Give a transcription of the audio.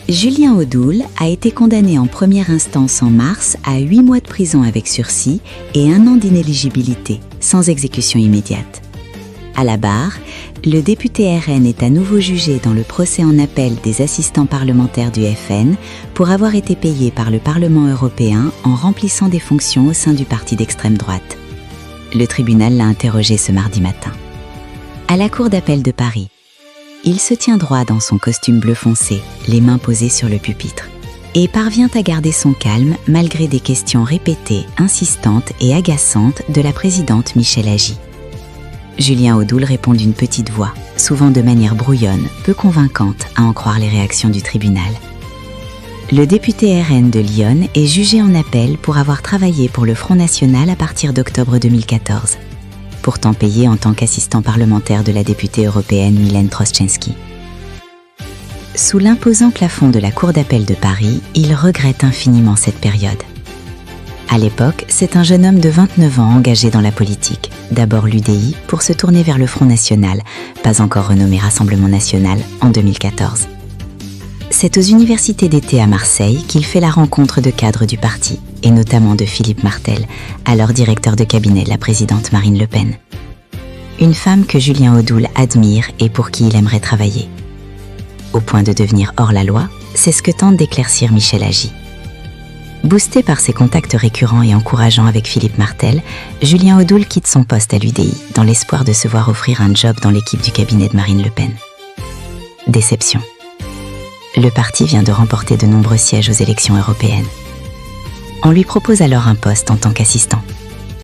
Julien Audoul a été condamné en première instance en mars à 8 mois de prison avec sursis et 1 an d'inéligibilité, sans exécution immédiate. À la barre, le député RN est à nouveau jugé dans le procès en appel des assistants parlementaires du FN pour avoir été payé par le Parlement européen en remplissant des fonctions au sein du parti d'extrême droite. Le tribunal l'a interrogé ce mardi matin. À la Cour d'appel de Paris, il se tient droit dans son costume bleu foncé, les mains posées sur le pupitre, et parvient à garder son calme malgré des questions répétées, insistantes et agaçantes de la présidente Michèle Agy. Julien Audoul répond d'une petite voix, souvent de manière brouillonne, peu convaincante à en croire les réactions du tribunal. Le député RN de Lyon est jugé en appel pour avoir travaillé pour le Front National à partir d'octobre 2014. Pourtant payé en tant qu'assistant parlementaire de la députée européenne Mylène Troszczynski. Sous l'imposant plafond de la Cour d'appel de Paris, il regrette infiniment cette période. À l'époque, c'est un jeune homme de 29 ans engagé dans la politique, d'abord l'UDI pour se tourner vers le Front National, pas encore renommé Rassemblement National, en 2014. C'est aux universités d'été à Marseille qu'il fait la rencontre de cadres du parti, et notamment de Philippe Martel, alors directeur de cabinet de la présidente Marine Le Pen. Une femme que Julien Audoul admire et pour qui il aimerait travailler. Au point de devenir hors la loi, c'est ce que tente d'éclaircir Michèle Agy. Boosté par ses contacts récurrents et encourageants avec Philippe Martel, Julien Audoul quitte son poste à l'UDI dans l'espoir de se voir offrir un job dans l'équipe du cabinet de Marine Le Pen. Déception. Le parti vient de remporter de nombreux sièges aux élections européennes. On lui propose alors un poste en tant qu'assistant.